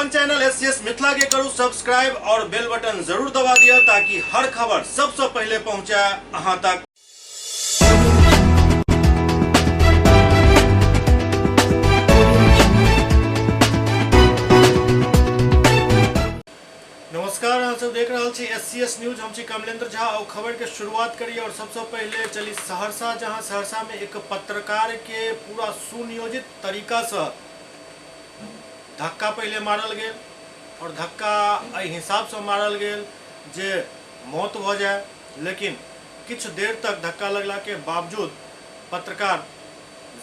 अपन channel SCS Mithila के करू subscribe और बेल बटन जरूर दबा दिया ताकि हर खबर सबसे पहले पहुंचे अहां तक। नमस्कार, अहाँ सब देख रहे छी एससीएस न्यूज। हम छी कमलेंद्र झा और खबर के शुरुआत करिए। और सबसे पहले चली सहरसा, जहां सहरसा में एक पत्रकार के पूरा सुनियोजित तरीका से धक्का पहले मारल गेल और धक्का एहि हिसाब से मारल गेल जे मौत भ जाए, लेकिन किछ देर तक धक्का लगला के बावजूद पत्रकार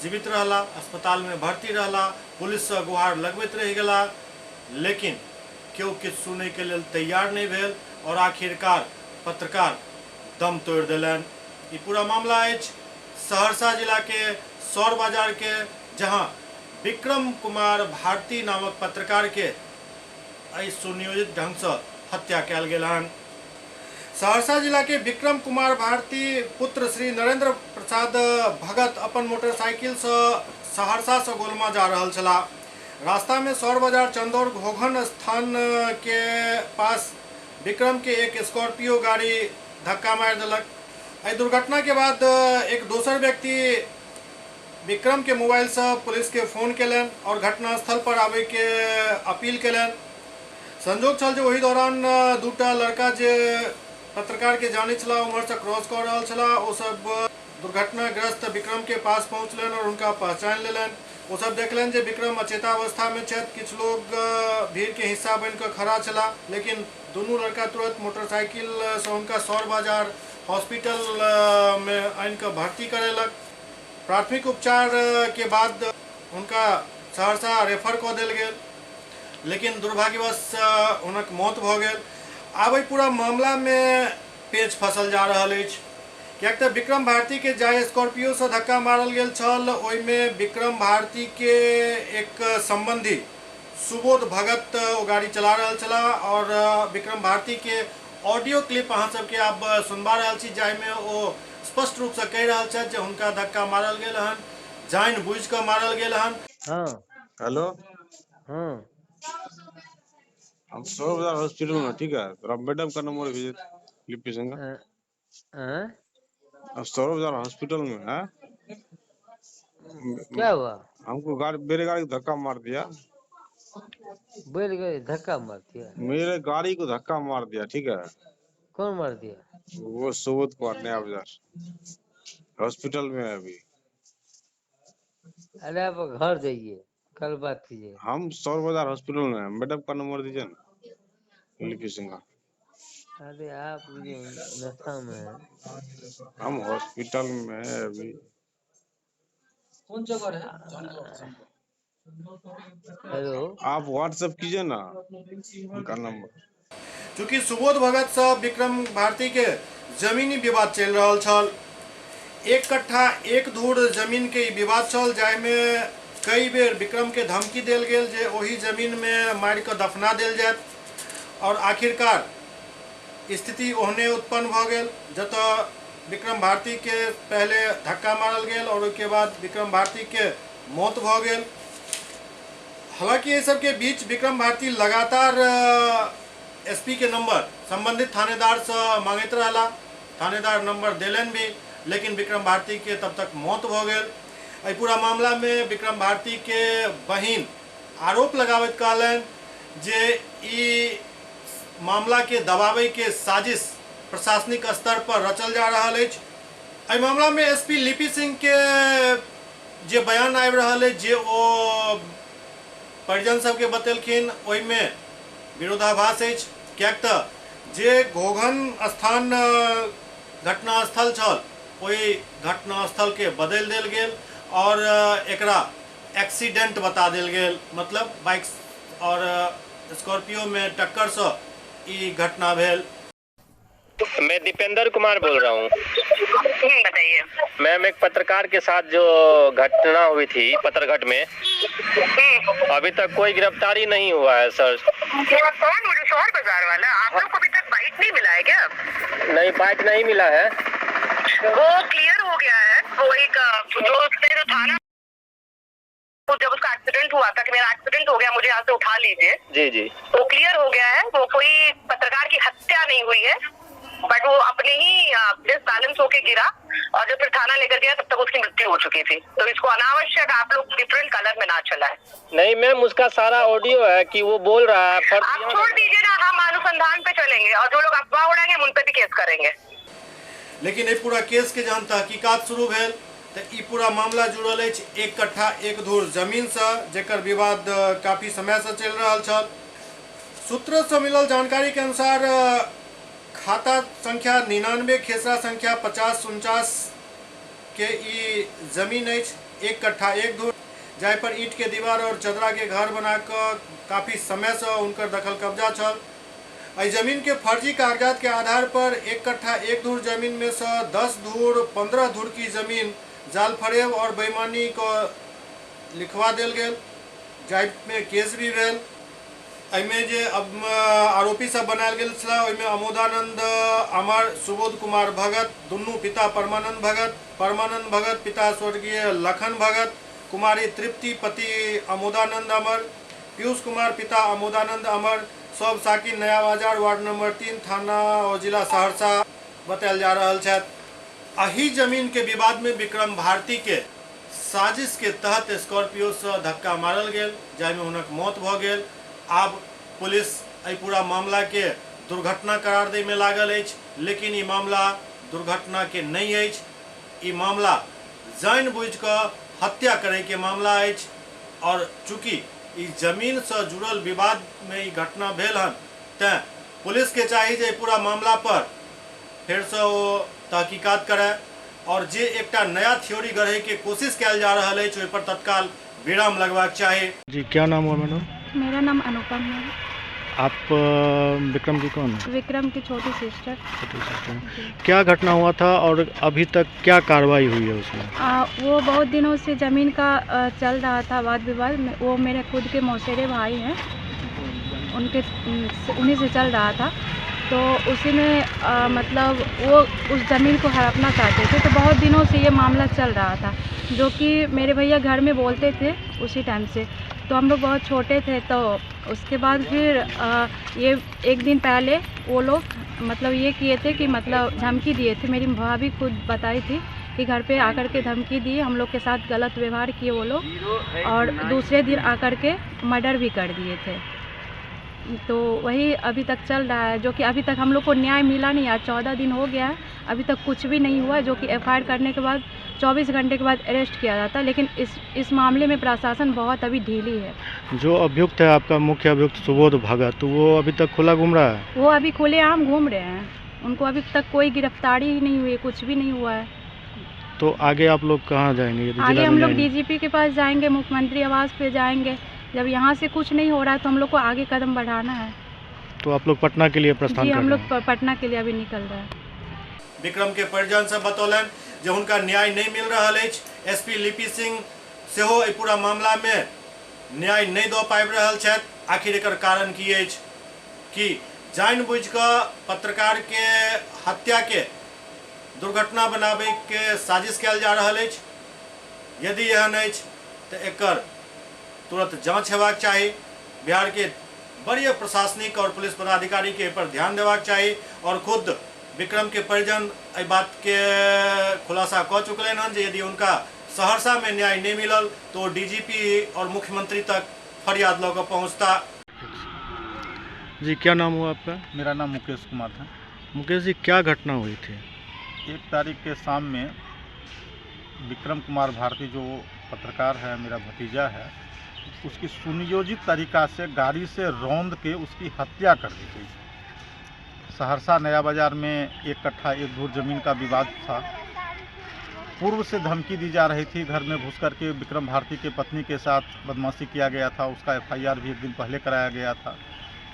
जीवित रहला, अस्पताल में भर्ती रहला, पुलिस से गुहार लगबैत रहि गेला, लेकिन केओ किछु सुनै के लेल तैयार नहीं भेल और आखिरकार पत्रकार दम तोड़ देलन। ई पूरा मामला अछि सहरसा जिला के सौर बाजार के, जहां विक्रम कुमार भारती नामक पत्रकार के सुनियोजित ढंग से हत्या कयल गेल हन। सहरसा जिला के विक्रम कुमार भारती पुत्र श्री नरेंद्र प्रसाद भगत अपन मोटरसाइकिल से सहरसा से गोलमा जा रहल छला। रास्ता में सौर बाजार चंदौर घोघन स्थान के पास विक्रम के एक स्कॉर्पियो गाड़ी धक्का मार देलक। एहि दुर्घटना के बाद एक दोसर व्यक्ति विक्रम के मोबाइल से पुलिस के फोन केलन और घटनास्थल पर आवे के अपील केलन। संजोग छल जे ओहि दौरान दूटा लड़का जे पत्रकार के जाने छला उम्र से क्रॉस कर रहल छला, ओ सब दुर्घटनाग्रस्त विक्रम के पास पहुंचलन और उनका पहचान लेलन। वो सब देखलन जे विक्रम अचेतावस्था में छथि। किछ लोग भीड़ के हिस्सा बन कर खड़ा छला, लेकिन दोनों लड़का तुरंत मोटरसाइकिल से उनका सौर बाजार हॉस्पिटल में आन कर भर्ती करेलक। प्राथमिक उपचार के बाद उनका सहरसा रेफर कऽ देल गेल, लेकिन दुर्भाग्यवश उनक मौत भ गेल। आब पूरा मामला में पेच फसल जा रहा है, कियाक तऽ विक्रम भारती के जाय स्कॉर्पियो से धक्का मारल गेल छल, ओहिमे विक्रम भारती के एक संबंधी सुबोध भगत ओ गाड़ी चला रहल छला और विक्रम भारती के ऑडियो क्लिप अहाँ सबके आब सुनबा रहल छी, जाहिमे ओ स्पष्ट रूप से कह रहल छथि जे हुनका धक्का मारल गेल हन, जान बुझ के मारल गेल हन। हाँ हेलो, हाँ हम सौर बाजार हॉस्पिटल में, ठीक है। तो मैडम का नंबर भेजिए, लिपि सिंह। अब सौर बाजार हॉस्पिटल में है। क्या हुआ? हमको मेरे गाड़ी को धक्का मार दिया। बैल गए, धक्का मार दिया? मेरे गाड़ी को धक्का मार दिया, ठीक है। कौन मार दिया? वो सुबोध कुमार, नया बाजार हॉस्पिटल में है अभी। अरे आप घर जाइए, कल बात कीजिए। हम सौर बाजार हॉस्पिटल में है, मैडम का नंबर दीजिए ना, लिपि सिंह। अरे आप जो नशा में है। हम हॉस्पिटल में है अभी। कौन जगह है? हेलो, आप व्हाट्सएप कीजिए ना उनका नंबर। चूँकि सुबोध भगत से विक्रम भारती के जमीनी विवाद चल रहा छल, एक कट्ठा एक धूर जमीन के विवाद छल, जाहिमे कई बेर विक्रम के धमकी देल गेल जे ओही जमीन में मार के दफना देल जाए, और आखिरकार स्थिति ओहने उत्पन्न भ गेल जतऽ विक्रम भारती के पहले धक्का मारल गेल और उसके बाद विक्रम भारती के मौत भ गेल। हालांकि ये सब के बीच विक्रम भारती लगातार एसपी के नंबर संबंधित थानेदार से मांगत रहला, थानेदार नंबर देलन भी, लेकिन विक्रम भारती के तब तक मौत भ गेल। एहि पूरा मामला में विक्रम भारती के बहिन आरोप लगावत कहलन जे ई मामला के दबावे के साजिश प्रशासनिक स्तर पर रचल जा रहा है। एहि मामला में एसपी लिपि सिंह के जे बयान आबि रहा है, जे ओ परिजन सबके बतेलखिन, ओहिमे विरोधाभास अछि। कियाक तऽ जे घोघन स्थान घटनास्थल छल, ओहि घटनास्थल के बदल देल गेल और एकरा एक्सीडेंट बता देल गेल, मतलब बाइक और स्कॉर्पियो में टक्कर से ई घटना भेल। मैं दीपेंद्र कुमार बोल रहा हूँ। बताइए मैम, एक पत्रकार के साथ जो घटना हुई थी पत्रघट में, अभी तक कोई गिरफ्तारी नहीं हुआ है सर। कौन? वो जो शोर बाजार वाला? आप लोग को अभी तक बाइट नहीं मिला है क्या? नहीं, बाइट नहीं मिला है। वो क्लियर हो गया है। वो एक जो उसने जो थाना तो जब उसका एक्सीडेंट हुआ था कि मेरा एक्सीडेंट हो गया, मुझे यहाँ से उठा लीजिए, जी जी। तो क्लियर हो गया है वो कोई पत्रकार की हत्या नहीं हुई है, बट वो अपने ही डिसबैलेंस होके गिरा और जब फिर थाना लेकर गया तब तक उसकी मृत्यु हो चुकी थी। तो इसको अनावश्यक आप लोग डिफरेंट कलर में ना चलाएं। नहीं मैम, उसका सारा ऑडियो है कि वो बोल रहा है। आप छोड़ दीजिए ना, हम अनुसंधान पे चलेंगे और जो लोग अफवाह उड़ाएंगे उन पे भी केस करेंगे। लेकिन ये पूरा केस के जहन तहकीकात शुरू भेल तो ई पूरा मामला जुड़ल है 1 कट्ठा 1 धूर जमीन से, जेकर विवाद काफी समय से चल रहा छल। सूत्र से मिलल जानकारी के अनुसार खाता संख्या 99, खेसरा संख्या 5049 के ई जमीन है 1 कट्ठा 1 धूर, जहाँ पर ईंट के दीवार और चदरा के घर बनाकर काफी समय से उनकर दखल कब्जा छल। इस जमीन के फर्जी कागजात के आधार पर 1 कट्ठा 1 धूर जमीन में से 10 धूर 15 धूर की जमीन जाल फरेब और बेईमानी को लिखवा दिल गेल, जाहि में केस भी भेल। एहिमे जे अब आरोपी सब बनायल गेल छला ओहिमे अमोदानंद अमर, सुबोध कुमार भगत दुनू पिता परमानंद भगत पिता स्वर्गीय लखन भगत, कुमारी तृप्ति पति अमोदानंद अमर, पीयूष कुमार पिता अमोदानंद अमर, सब साकिन नया बाजार वार्ड नंबर 3 थाना और जिला सहरसा बतायल जा रहा है। अही जमीन के विवाद में विक्रम भारती के साजिश के तहत स्कॉर्पियो से धक्का मारल गेल, जाहिमे हुनक मौत भ गेल। आब पुलिस एहि पूरा मामला के दुर्घटना करार दै में लागल अछि, लेकिन ई मामला दुर्घटना के नहीं अछि। ई मामला जानबूझ कऽ हत्या करे के मामला अछि और चूँकि ई जमीन से जुड़ल विवाद में ई घटना भेल हन, तें पुलिस के चाही जे पूरा मामला पर फिर से वो तहकीकात करे और जे एकटा नया थ्योरी गढ़े के कोशिश कयल जा रहा है ओहि पर तत्काल विराम लगवाक चाही। जी क्या नाम हुआ मैडम? मेरा नाम अनुपम है। आप विक्रम की कौन है? विक्रम की छोटी सिस्टर। क्या घटना हुआ था और अभी तक क्या कार्रवाई हुई है उसमें? वो बहुत दिनों से ज़मीन का चल रहा था वाद विवाद। वो मेरे खुद के मौसेरे भाई हैं, उन्हीं से चल रहा था। तो उसी में मतलब वो उस ज़मीन को हड़पना चाहते थे। तो बहुत दिनों से ये मामला चल रहा था, जो कि मेरे भैया घर में बोलते थे उसी टाइम से। तो हम लोग बहुत छोटे थे। तो उसके बाद फिर ये एक दिन पहले वो लोग मतलब ये किए थे कि मतलब धमकी दिए थे। मेरी भाभी खुद बताई थी कि घर पे आकर के धमकी दिए, हम लोग के साथ गलत व्यवहार किए वो लोग, और दूसरे दिन आकर के मर्डर भी कर दिए थे। तो वही अभी तक चल रहा है, जो कि अभी तक हम लोग को न्याय मिला नहीं। आज 14 दिन हो गया है, अभी तक कुछ भी नहीं हुआ, जो कि एफआईआर करने के बाद 24 घंटे के बाद अरेस्ट किया जाता। लेकिन इस मामले में प्रशासन बहुत अभी ढीली है। जो अभियुक्त है आपका मुख्य अभियुक्त सुबोध भगत, वो अभी तक खुला घूम रहा है? वो अभी खुलेआम घूम रहे हैं, उनको अभी तक कोई गिरफ्तारी ही नहीं हुई, कुछ भी नहीं हुआ है। तो आगे आप लोग कहाँ जाएंगे? आगे हम लोग डीजीपी के पास जाएंगे, मुख्यमंत्री आवास पे जाएंगे। जब यहाँ से कुछ नहीं हो रहा है तो हम लोग को आगे कदम बढ़ाना है। तो आप लोग पटना के लिए प्रस्थान कर रहे हैं? हम लोग पटना के लिए अभी निकल रहे हैं। विक्रम के परिजन से बतौलन जो उनका न्याय नहीं मिल रहा है। एसपी लिपि सिंह सेहो एहि पूरा मामला में न्याय नहीं दऽ पाबि रहल छथि। आखिर एकर कारण की अछि कि जानबूझ कऽ पत्रकार के हत्या के दुर्घटना बनाबे के साजिश कयल जा रहल अछि। यदि एहन अछि तऽ एकर तुरंत जांच हेबाक चाही। बिहार के वरीय प्रशासनिक और पुलिस पदाधिकारी के पर ध्यान देबाक चाहिए। और खुद विक्रम के परिजन एहि बात के खुलासा कऽ चुकलनि हन जे यदि उनका सहरसा में न्याय नहीं मिलल तो डीजीपी और मुख्यमंत्री तक फरियाद लऽ कऽ पहुँचता। जी क्या नाम हुआ आपका? मेरा नाम मुकेश कुमार था। मुकेश जी क्या घटना हुई थी? 1 तारीख के शाम में विक्रम कुमार भारती जो पत्रकार है, मेरा भतीजा है, उसकी सुनियोजित तरीका से गाड़ी से रौंद के उसकी हत्या कर दी गई। सहरसा नया बाजार में 1 कट्ठा 1 धूर जमीन का विवाद था। पूर्व से धमकी दी जा रही थी। घर में घुस करके विक्रम भारती के पत्नी के साथ बदमाशी किया गया था। उसका एफआईआर भी 1 दिन पहले कराया गया था।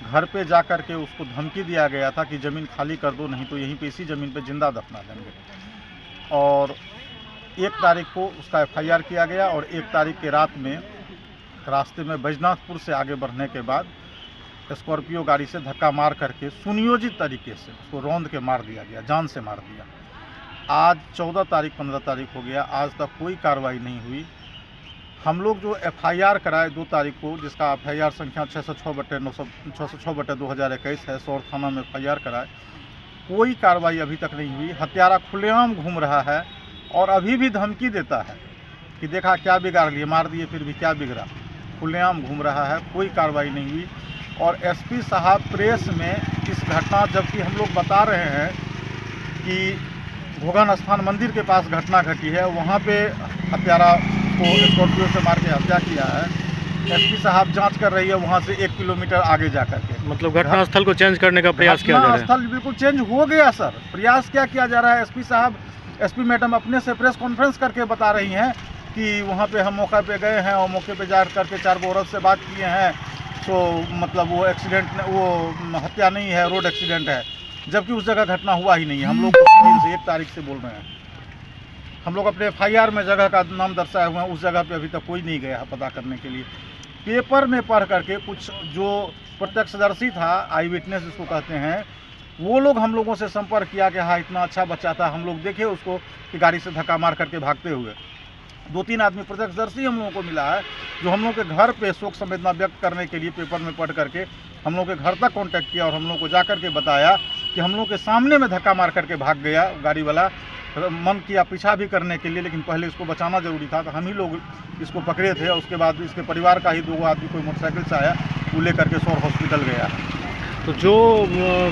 घर पे जा कर के उसको धमकी दिया गया था कि ज़मीन खाली कर दो, नहीं तो यहीं पे इसी ज़मीन पे जिंदा दफना देंगे। और 1 तारीख को उसका एफआईआर किया गया और 1 तारीख के रात में रास्ते में बैजनाथपुर से आगे बढ़ने के बाद स्कॉर्पियो गाड़ी से धक्का मार करके सुनियोजित तरीके से उसको रौंद के मार दिया गया, जान से मार दिया। आज 14 तारीख 15 तारीख हो गया, आज तक कोई कार्रवाई नहीं हुई। हम लोग जो FIR कराए 2 तारीख को, जिसका FIR संख्या 606/2021 है, सौर थाना में FIR कराए, कोई कार्रवाई अभी तक नहीं हुई। हत्यारा खुलेआम घूम रहा है और अभी भी धमकी देता है कि देखा क्या बिगाड़ लिए, मार दिए फिर भी क्या बिगड़ा। खुलेआम घूम रहा है, कोई कार्रवाई नहीं हुई। और SP साहब प्रेस में इस घटना, जबकि हम लोग बता रहे हैं कि भोगन स्थान मंदिर के पास घटना घटी है, वहाँ पे हत्यारा को स्कॉर्पियो से मार के हत्या किया है। SP साहब जांच कर रही है वहाँ से 1 किलोमीटर आगे जा करके। मतलब घटना स्थल को चेंज करने का प्रयास किया जा रहा है। स्थल बिल्कुल चेंज हो गया सर। प्रयास क्या किया जा रहा है? SP साहब, SP मैडम अपने से प्रेस कॉन्फ्रेंस करके बता रही हैं कि वहाँ पे हम मौका पे गए हैं और मौके पे जा करके 4 गो औरत से बात किए हैं, तो मतलब वो एक्सीडेंट, वो हत्या नहीं है, रोड एक्सीडेंट है, जबकि उस जगह घटना हुआ ही नहीं है। हम लोग 1 तारीख से बोल रहे हैं, हम लोग अपने FIR में जगह का नाम दर्शाए हुए हैं, उस जगह पे अभी तक कोई नहीं गया है पता करने के लिए। पेपर में पढ़ करके कुछ जो प्रत्यक्षदर्शी था, आई विटनेस जिसको कहते हैं, वो लोग हम लोगों से संपर्क किया कि हाँ इतना अच्छा बच्चा था, हम लोग देखे उसको कि गाड़ी से धक्का मार करके भागते हुए। 2-3 आदमी प्रत्यक्षदर्शी हम लोगों को मिला है, जो हम लोग के घर पे शोक संवेदना व्यक्त करने के लिए पेपर में पढ़ करके हम लोग के घर तक कांटेक्ट किया और हम लोग को जा करके बताया कि हम लोग के सामने में धक्का मार करके भाग गया गाड़ी वाला। मन किया पीछा भी करने के लिए, लेकिन पहले इसको बचाना जरूरी था, तो हम ही लोग इसको पकड़े थे। उसके बाद इसके परिवार का ही 2 आदमी कोई मोटरसाइकिल से आया, वो लेकर के सौर हॉस्पिटल गया। तो जो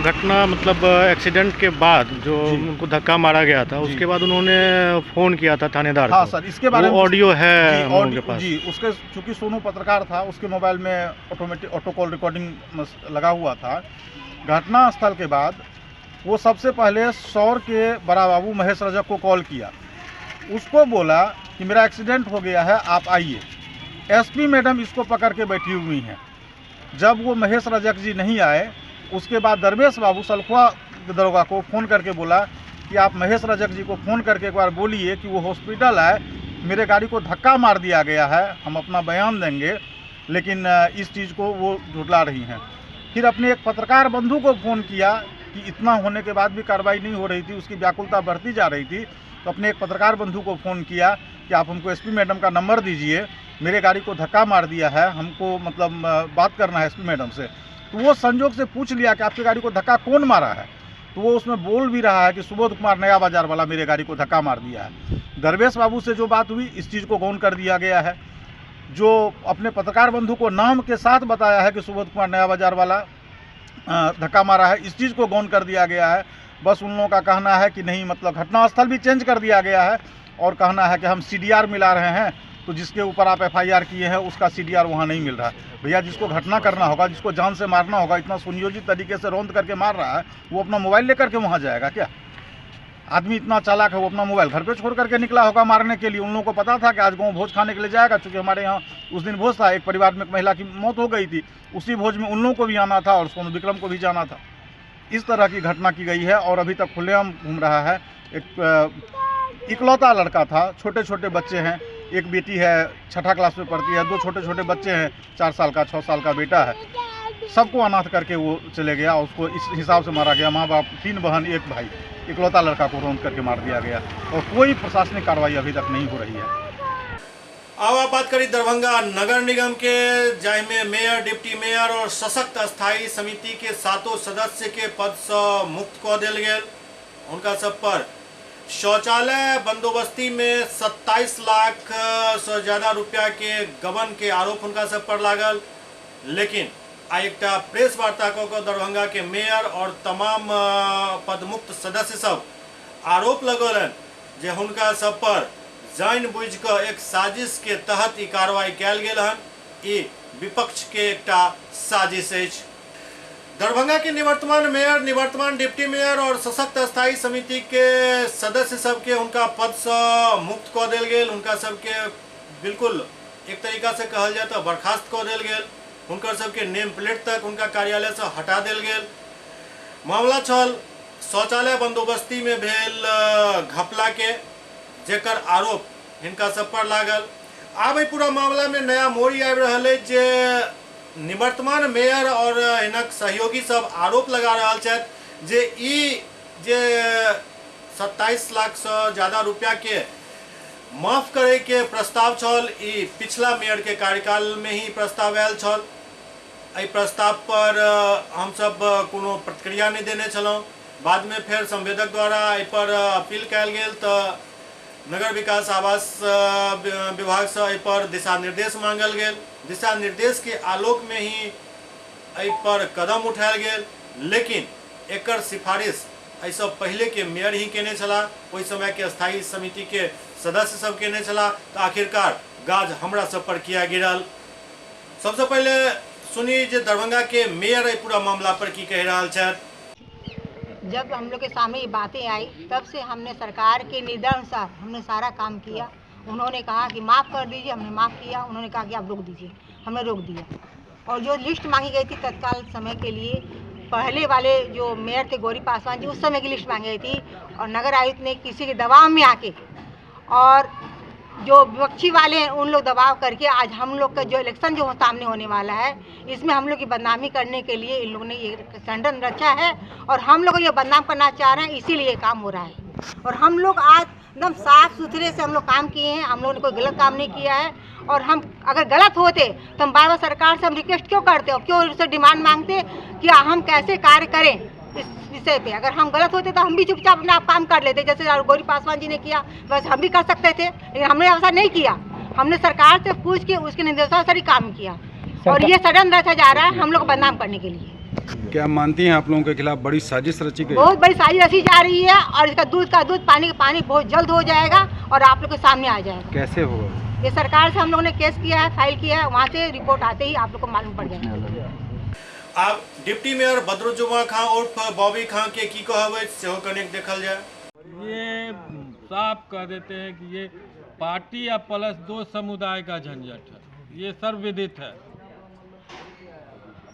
घटना मतलब एक्सीडेंट के बाद जो उनको धक्का मारा गया था, उसके बाद उन्होंने फ़ोन किया था थानेदार हाँ को। सर, इसके बारे में ऑडियो है हम लोगों के पास जी। उसके चूँकि सोनू पत्रकार था, उसके मोबाइल में ऑटोमेटिक ऑटो कॉल रिकॉर्डिंग लगा हुआ था। घटना स्थल के बाद वो सबसे पहले सौर के बड़ा बाबू महेश रजक को कॉल किया, उसको बोला कि मेरा एक्सीडेंट हो गया है, आप आइए। SP मैडम इसको पकड़ के बैठी हुई हैं। जब वो महेश रजक जी नहीं आए, उसके बाद दरवेश बाबू सलखुआ दरोगा को फ़ोन करके बोला कि आप महेश रजक जी को फ़ोन करके एक बार बोलिए कि वो हॉस्पिटल आए, मेरे गाड़ी को धक्का मार दिया गया है, हम अपना बयान देंगे, लेकिन इस चीज़ को वो झुठला रही हैं। फिर अपने एक पत्रकार बंधु को फ़ोन किया कि इतना होने के बाद भी कार्रवाई नहीं हो रही थी, उसकी व्याकुलता बढ़ती जा रही थी, तो अपने एक पत्रकार बंधु को फ़ोन किया कि आप हमको SP मैडम का नंबर दीजिए, मेरे गाड़ी को धक्का मार दिया है, हमको मतलब बात करना है SP मैडम से। तो वो संजोग से पूछ लिया कि आपकी गाड़ी को धक्का कौन मारा है, तो वो उसमें बोल भी रहा है कि सुबोध कुमार नया बाजार वाला मेरे गाड़ी को धक्का मार दिया है। दरवेश बाबू से जो बात हुई, इस चीज़ को गौन कर दिया गया है। जो अपने पत्रकार बंधु को नाम के साथ बताया है कि सुबोध कुमार नया बाजार वाला धक्का मारा है, इस चीज़ को गौन कर दिया गया है। बस उन लोगों का कहना है कि नहीं, मतलब घटनास्थल भी चेंज कर दिया गया है और कहना है कि हम CDR मिला रहे हैं, तो जिसके ऊपर आप FIR किए हैं उसका CDR वहाँ नहीं मिल रहा। भैया, जिसको घटना करना होगा, जिसको जान से मारना होगा, इतना सुनियोजित तरीके से रौंद करके मार रहा है, वो अपना मोबाइल लेकर के वहाँ जाएगा क्या? आदमी इतना चालाक है, वो अपना मोबाइल घर पे छोड़ करके निकला होगा मारने के लिए। उन लोगों को पता था कि आज गाँव भोज खाने के लिए जाएगा, चूँकि हमारे यहाँ उस दिन भोज था, एक परिवार में एक महिला की मौत हो गई थी, उसी भोज में उन लोगों को भी आना था और सोनू विक्रम को भी जाना था। इस तरह की घटना की गई है और अभी तक खुलेआम घूम रहा है। एक इकलौता लड़का था, छोटे छोटे बच्चे हैं, एक बेटी है 6ठा क्लास में पढ़ती है, 2 छोटे छोटे बच्चे हैं, 4 साल का 6 साल का बेटा है। सबको अनाथ करके वो चले गया और उसको इस हिसाब से मारा गया। माँ बाप, 3 बहन 1 भाई, इकलौता लड़का को रौंद करके मार दिया गया और कोई प्रशासनिक कार्रवाई अभी तक नहीं हो रही है। अब आप बात करी दरभंगा नगर निगम के, जाहिमे मेयर, डिप्टी मेयर और सशक्त स्थायी समिति के 7 सदस्य के पद से मुक्त कऽ देल गेल। उनका सब पर शौचालय बंदोबस्ती में 27 लाख से ज़्यादा रुपया के गबन के आरोप उनका सब पर लागल। लेकिन आई एक प्रेस वार्ता कऽ दरभंगा के मेयर और तमाम पदमुक्त सदस्य सब आरोप लगौलन जे हुनका सब पर जान बुझ कर एक साजिश के तहत ई कार्रवाई कैल गेल हन। ई विपक्ष के एक साजिश अछि। दरभंगा के निवर्तमान मेयर, निवर्तमान डिप्टी मेयर और सशक्त स्थायी समिति के सदस्य सबके उनका पद से मुक्त कऽ देल गेल। उनका सबके बिल्कुल एक तरीका से कहल जाए तो बर्खास्त कऽ देल गेल। उनकर सबके नेम प्लेट तक उनका कार्यालय से हटा देल गेल। मामला छल शौचालय बंदोबस्ती में भेल घपला के, जेकर आरोप हिनका सब पर लागल। आब एहि पूरा मामला में नया मोड़ आबि रहल अछि जे निवर्तमान मेयर और हिनक सहयोगी सब आरोप लगा रहल छथि जे ई जे 27 लाख से ज़्यादा रुपया के माफ करे के प्रस्ताव छल, ई पिछला मेयर के कार्यकाल में ही प्रस्ताव आयल छल। एहि प्रस्ताव पर हम सब कोनो प्रतिक्रिया नहीं देने छलहुँ। बाद में फिर संवेदक द्वारा एहि पर अपील कयल गेल तऽ नगर विकास आवास विभाग से एहि पर दिशा निर्देश मांगल गेल। दिशा निर्देश के आलोक में ही एहि पर कदम उठायल गेल, लेकिन एकर सिफारिश ऐसा पहले के मेयर ही केने छला, ओहि समय के स्थायी समिति के सदस्य सब केने छला। तो आखिरकार गाज हमरा सब पर किया गिरल। सबसे पहले सुनी जे दरभंगा के मेयर एहि पूरा मामला पर की कह रहा छथि। जब हम लोग के सामने ये बातें आई तब से हमने सरकार के निर्देशानुसार हमने सारा काम किया। उन्होंने कहा कि माफ़ कर दीजिए, हमने माफ़ किया। उन्होंने कहा कि आप रोक दीजिए, हमने रोक दिया। और जो लिस्ट मांगी गई थी तत्काल समय के लिए, पहले वाले जो मेयर थे गौरी पासवान जी, उस समय की लिस्ट मांगी गई थी और नगर आयुक्त ने किसी के दबाव में आके और जो विपक्षी वाले हैं उन लोग दबाव करके आज हम लोग का जो इलेक्शन जो सामने होने वाला है इसमें हम लोग की बदनामी करने के लिए इन लोगों ने ये संगठन रचा है और हम लोग ये बदनाम करना चाह रहे हैं, इसीलिए काम हो रहा है। और हम लोग आज एकदम साफ सुथरे से हम लोग काम किए हैं, हम लोगों ने कोई गलत काम नहीं किया है। और हम अगर गलत होते तो हम बार बार सरकार से हम रिक्वेस्ट क्यों करते और क्यों उससे डिमांड मांगते कि हम कैसे कार्य करें इस विषय पे। अगर हम गलत होते तो हम भी चुपचाप अपना आप काम कर लेते, जैसे गौरी पासवान जी ने किया वैसे हम भी कर सकते थे, लेकिन हमने ऐसा नहीं किया। हमने सरकार से पूछ के उसके निर्देशानुसार ही काम किया और ये षड्यंत्र रचा जा रहा है हम लोग को बदनाम करने के लिए। क्या मानती हैं आप लोगों के खिलाफ बड़ी साजिश रची गई? बहुत बड़ी साजिश रची जा रही है और इसका दूध का दूध, पानी का पानी बहुत जल्द हो जाएगा और आप लोग के सामने आ जाएगा। कैसे होगा? ये सरकार से हम लोगों ने केस किया है, फाइल किया है, वहाँ से रिपोर्ट आते ही आप लोग को मालूम पड़ जाएगा। अब डिप्टी मेयर बदरुज्जमा खां उर्फ बॉबी खां के की कहबै सेहो कनेक देखल जाए। ये साफ कह देते हैं कि ये पार्टी या प्लस दो समुदाय का झंझट है, ये सर्वविदित है।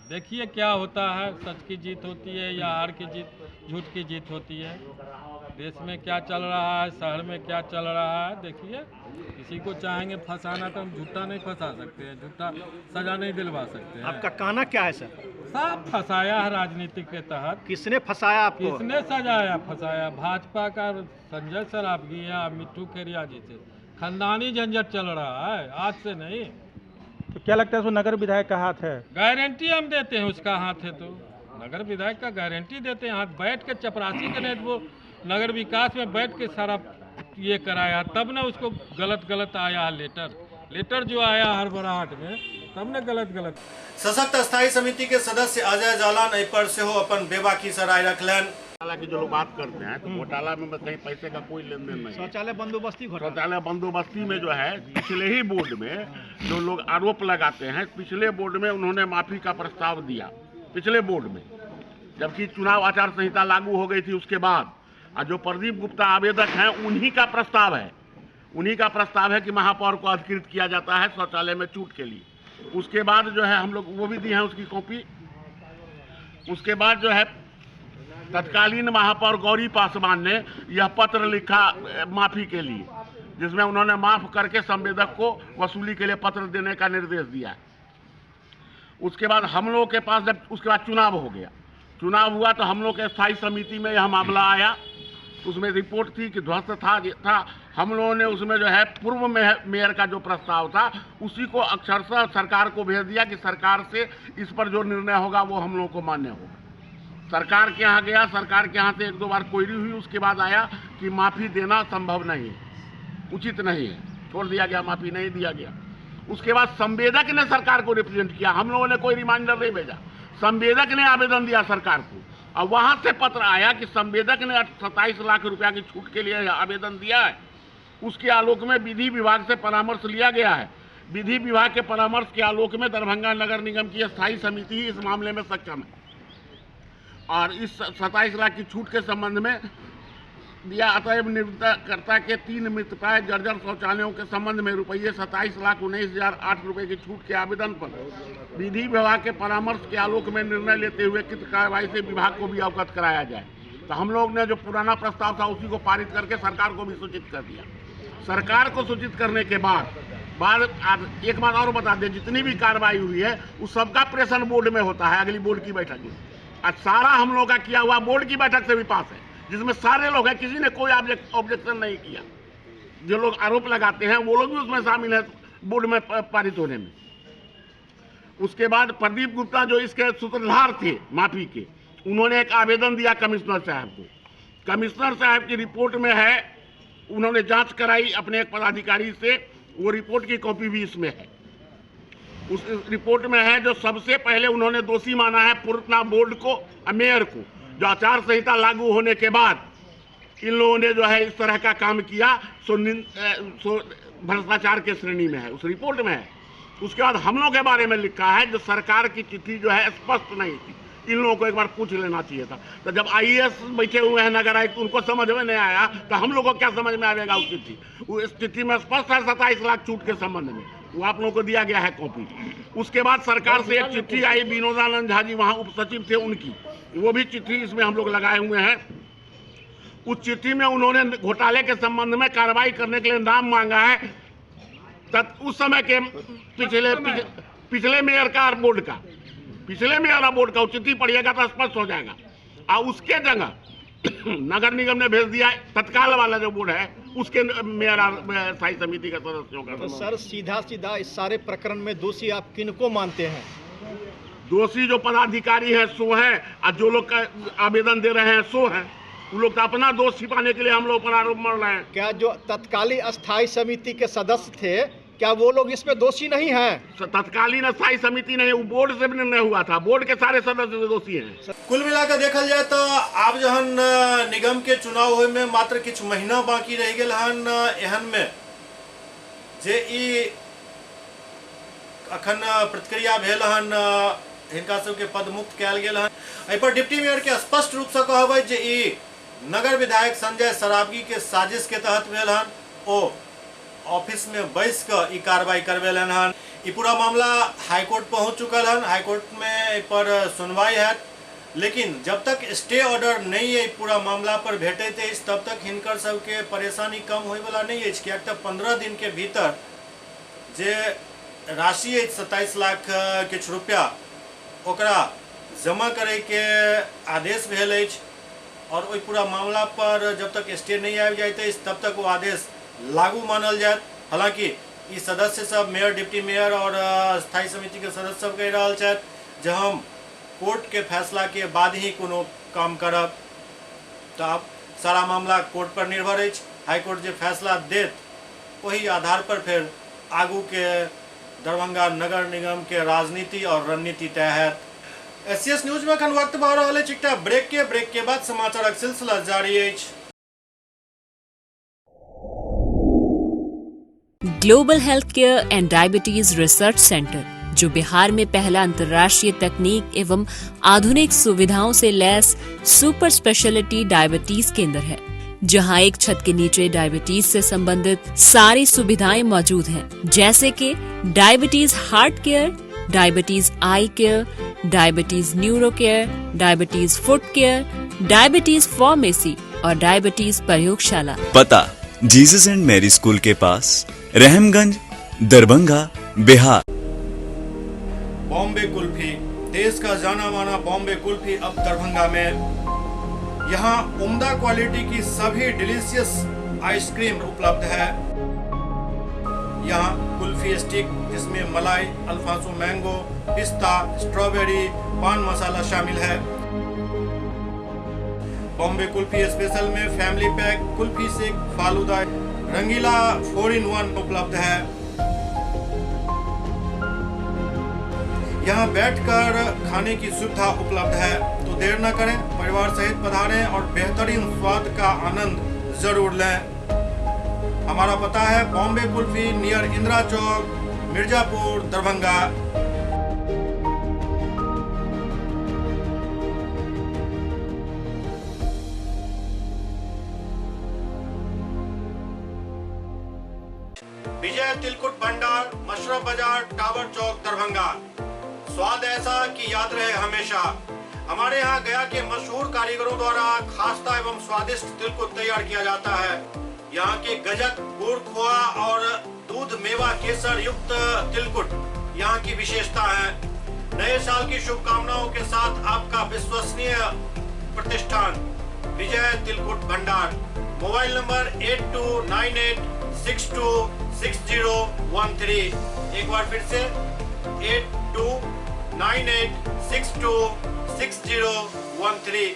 देखिए क्या होता है, सच की जीत होती है या हार की जीत, झूठ की जीत होती है। देश में क्या चल रहा है, शहर में क्या चल रहा है, देखिए। किसी को चाहेंगे फंसाना तो हम झूठा नहीं फंसा सकते हैं, झूठा सजा नहीं दिलवा सकते हैं। आपका कहना क्या है सर? साफ फंसाया है राजनीति के तहत। किसने फंसाया आपको? किसने सजाया फंसाया? भाजपा का संजय सरावगी या मिट्टू खेरिया जी से खानदानी झंझट चल रहा है, आज से नहीं। तो क्या लगता है उसमें नगर विधायक का हाथ है? गारंटी हम देते हैं उसका हाथ है, तो नगर विधायक का गारंटी देते हैं हाथ। बैठ के चपरासी के नेत वो नगर विकास में बैठ के सारा ये कराया, तब ना उसको गलत आया लेटर जो आया हड़बड़ाहट में, तब ना गलत। सशक्त स्थायी समिति के सदस्य अजय जालान एहि पर सेहो अपन बेबाकी से राय रखलन। घोटाला की जो लोग बात करते हैं तो घोटाला में कहीं पैसे का कोई लेन देन नहीं। शौचालय बंदोबस्ती में जो है पिछले ही बोर्ड में जो लोग आरोप लगाते हैं, पिछले बोर्ड में उन्होंने माफी का प्रस्ताव दिया, पिछले बोर्ड में, जबकि चुनाव आचार संहिता लागू हो गई थी उसके बाद। और जो प्रदीप गुप्ता आवेदक हैं उन्हीं का प्रस्ताव है कि महापौर को अधिकृत किया जाता है शौचालय में छूट के लिए। उसके बाद जो है हम लोग वो भी दी है उसकी कॉपी। उसके बाद जो है तत्कालीन महापौर गौरी पासवान ने यह पत्र लिखा माफी के लिए, जिसमें उन्होंने माफ करके संवेदक को वसूली के लिए पत्र देने का निर्देश दिया है। उसके बाद हम लोगों के पास जब उसके बाद चुनाव हो गया, चुनाव हुआ तो हम लोग के स्थायी समिति में यह मामला आया। उसमें रिपोर्ट थी कि ध्वस्त था। हम लोगों ने उसमें जो है पूर्व मेयर का जो प्रस्ताव था उसी को अक्षरशः सरकार को भेज दिया कि सरकार से इस पर जो निर्णय होगा वो हम लोगों को मान्य होगा। सरकार के यहाँ गया, सरकार के यहाँ से 1-2 बार क्वेरी हुई, उसके बाद आया कि माफ़ी देना संभव नहीं है, उचित नहीं है, छोड़ दिया गया, माफ़ी नहीं दिया गया। उसके बाद संवेदक ने सरकार को रिप्रेजेंट किया, हम लोगों ने कोई रिमाइंडर नहीं भेजा, संवेदक ने आवेदन दिया सरकार को और वहाँ से पत्र आया कि संवेदक ने 27 लाख रुपया की छूट के लिए आवेदन दिया है। उसके आलोक में विधि विभाग से परामर्श लिया गया है। विधि विभाग के परामर्श के आलोक में दरभंगा नगर निगम की स्थायी समिति ही इस मामले में सक्षम है और इस 27 लाख की छूट के संबंध में दिया। अतएव नियोक्ताकर्ता के 3 मृतप्राय जर्जर शौचालयों के संबंध में रुपये 27,19,008 रुपये की छूट के आवेदन पर विधि विभाग के परामर्श के आलोक में निर्णय लेते हुए कृत कार्रवाई से विभाग को भी अवगत कराया जाए। तो हम लोग ने जो पुराना प्रस्ताव था उसी को पारित करके सरकार को भी सूचित कर दिया। सरकार को सूचित करने के बाद एक बात और बता दें, जितनी भी कार्रवाई हुई है उस सबका प्रेषण बोर्ड में होता है, अगली बोर्ड की बैठक में। आज सारा हम लोग का किया हुआ बोर्ड की बैठक से भी पास है, जिसमें सारे लोग हैं, किसी ने कोई ऑब्जेक्शन नहीं किया। जो लोग आरोप लगाते हैं वो लोग भी उसमें शामिल है बोर्ड में पारित होने में। उसके बाद प्रदीप गुप्ता जो इसके सूत्रधार थे माफी के, उन्होंने एक आवेदन दिया कमिश्नर साहब को। कमिश्नर साहब की रिपोर्ट में है, उन्होंने जांच कराई अपने एक पदाधिकारी से, वो रिपोर्ट की कॉपी भी इसमें है। उस रिपोर्ट में है जो सबसे पहले उन्होंने दोषी माना है पूर्णा बोर्ड को और मेयर को, जो आचार संहिता लागू होने के बाद इन लोगों ने जो है इस तरह का काम किया, सो भ्रष्टाचार के श्रेणी में है, उस रिपोर्ट में है। उसके बाद हम लोगों के बारे में लिखा है जो सरकार की चिट्ठी जो है स्पष्ट नहीं थी, इन लोगों को एक बार पूछ लेना चाहिए था। तो जब आईएएस बैठे हुए हैं नगर आयुक्त, उनको समझ में नहीं आया तो हम लोगों को क्या समझ में आएगा उस चिट्ठी? उस चिट्ठी में स्पष्ट है 27 लाख छूट के संबंध में, वो आप लोगों को दिया गया है कॉपी। उसके बाद सरकार से एक चिट्ठी आई, विनोदानंद झा जी वहाँ उप सचिव थे उनकी, वो भी चिट्ठी इसमें हम लोग लगाए हुए हैं। उस चिट्ठी में उन्होंने घोटाले के संबंध में कार्रवाई करने के लिए नाम मांगा है उस समय के पिछले मेयर का और बोर्ड का, पिछले मेयर और बोर्ड का चिट्ठी पढ़िएगा तो स्पष्ट हो जाएगा। और उसके जगह नगर निगम ने भेज दिया तत्काल वाला जो बोर्ड है उसके मेयर स्थायी समिति के सदस्यों का। तो सर सीधा इस सारे प्रकरण में दोषी आप किनको मानते हैं? दोषी जो पदाधिकारी है सो है, और जो लोग आवेदन दे रहे हैं सो है। वो लोग तो अपना दोष छिपाने के लिए हम लोग पर आरोप मर रहे हैं। क्या जो तत्कालीन अस्थायी समिति के सदस्य थे, क्या वो लोग इसमें दोषी नहीं हैं? तत्कालीन अस्थायी समिति नहीं, वो बोर्ड से भी निर्णय हुआ था, बोर्ड के सारे सदस्य दोषी हैं। कुल मिलाकर देखल जाए तो आप जहन निगम के चुनाव होए में मात्र कुछ महीना बाकी रह गए हन, एहन में जे ई अखन प्रतिक्रिया भेल हन, हिनका सबके पद मुक्त कयल गेल हन। एहि पर डिप्टी मेयर के स्पष्ट रूप से कहबै जे ई नगर विधायक संजय सरावगी के साजिश के तहत भेल हन, ओ ऑफिस में बैस कर ई कार्रवाई करवेलन हन। ई पूरा मामला हाईकोर्ट पहुंच चुकल हन, हाईकोर्ट में पर सुनवाई है, लेकिन जब तक स्टे ऑर्डर नहीं है पूरा मामला पर भेटैत अछि तब तक हिनकर सबके परेशानी कम होय वाला नहीं अछि। कियाक तऽ 15 दिन के भीतर जे राशि अछि 27 लाख किछु रुपया ओकरा जमा करे के आदेश भेल अछि, और ओहि पूरा मामला पर जब तक स्टे नहीं आबि जाइत अछि तब तक वो आदेश लागू मानल जाए। हालांकि ई सदस्य सब मेयर, डिप्टी मेयर और स्थायी समिति के सदस्य सब कह रहा है जे हम कोर्ट के फैसला के बाद ही कोनो काम करब। तो अब सारा मामला कोर्ट पर निर्भर है, हाईकोर्ट जो फैसला देत वही आधार पर फिर आगू के दरभंगा नगर निगम के राजनीति और रणनीति तय है। एससीएस न्यूज में अखन वक्त भऽ रहल अछि एकटा ब्रेक के बाद समाचारक सिलसिला जारी अछि। Global health care and diabetes research centre, जो बिहार में पहला अंतर्राष्ट्रीय तकनीक एवं आधुनिक सुविधाओं से लैस सुपर स्पेशलिटी डायबिटीज केंद्र है, जहां एक छत के नीचे डायबिटीज से संबंधित सारी सुविधाएं मौजूद हैं, जैसे कि diabetes heart care, diabetes eye care, diabetes neuro care, diabetes foot care, diabetes pharmacy और डायबिटीज प्रयोगशाला। पता जीसस एंड मैरी स्कूल के पास, रहमगंज, दरभंगा, बिहार। बॉम्बे कुल्फी, देश का जाना माना बॉम्बे कुल्फी अब दरभंगा में। यहाँ उम्दा क्वालिटी की सभी डिलीशियस आइसक्रीम उपलब्ध है। यहाँ कुल्फी स्टिक जिसमें मलाई, अल्फांसो मैंगो, पिस्ता, स्ट्रॉबेरी, पान मसाला शामिल है। बॉम्बे कुल्फी स्पेशल में फैमिली पैक, कुल्फी से फालूदा, रंगीला 4-in-1 उपलब्ध है। यहाँ बैठकर खाने की सुविधा उपलब्ध है, तो देर न करें, परिवार सहित पधारें और बेहतरीन स्वाद का आनंद जरूर लें। हमारा पता है बॉम्बे कुल्फी नियर इंदिरा चौक, मिर्जापुर, दरभंगा। विजय तिलकुट भंडार, मशरफ बाजार, टावर चौक, दरभंगा। स्वाद ऐसा कि याद रहे हमेशा। हमारे यहाँ गया के मशहूर कारीगरों द्वारा खास्ता एवं स्वादिष्ट तिलकुट तैयार किया जाता है। यहाँ के गजक, गुड़, खोआ और दूध मेवा केसर युक्त तिलकुट यहाँ की विशेषता है। नए साल की शुभकामनाओं के साथ आपका विश्वसनीय प्रतिष्ठान विजय तिलकुट भंडार। Mobile number 8298 826013। एक बार फिर से 8298626013।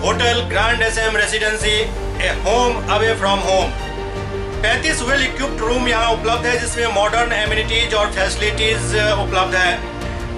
Hotel grand SM Residency, a home away from home. 35 well equipped room यहाँ उपलब्ध है, जिसमें मॉडर्न एमिनिटीज और फैसिलिटीज उपलब्ध है।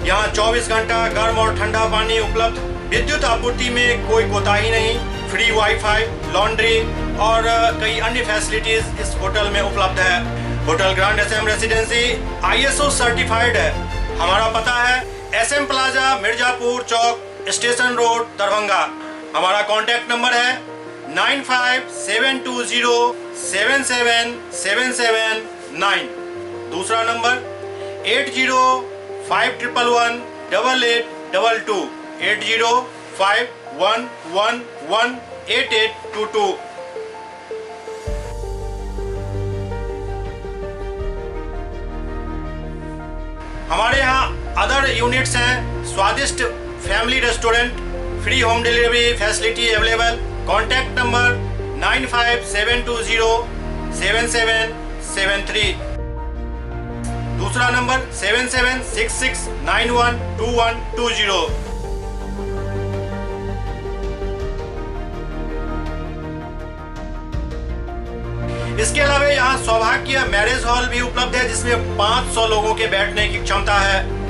यहाँ 24 घंटा गर्म और ठंडा पानी उपलब्ध। विद्युत आपूर्ति में कोई कोताही नहीं। फ्री वाईफाई, लॉन्ड्री और कई अन्य फैसिलिटीज इस होटल में उपलब्ध है। Hotel grand SM Residency ISO certified है। हमारा पता है SM प्लाजा, मिर्जापुर चौक, स्टेशन रोड, दरभंगा। हमारा कॉन्टैक्ट नंबर है 9572077779। दूसरा नंबर 8051118822, 8051118822। हमारे यहाँ अदर यूनिट्स हैं। स्वादिष्ट family restaurant, free home delivery facility available. Contact number 9572077773। दूसरा नंबर 7766912120। इसके अलावा यहाँ सौभाग्य मैरिज हॉल भी उपलब्ध है, जिसमें 500 लोगों के बैठने की क्षमता है।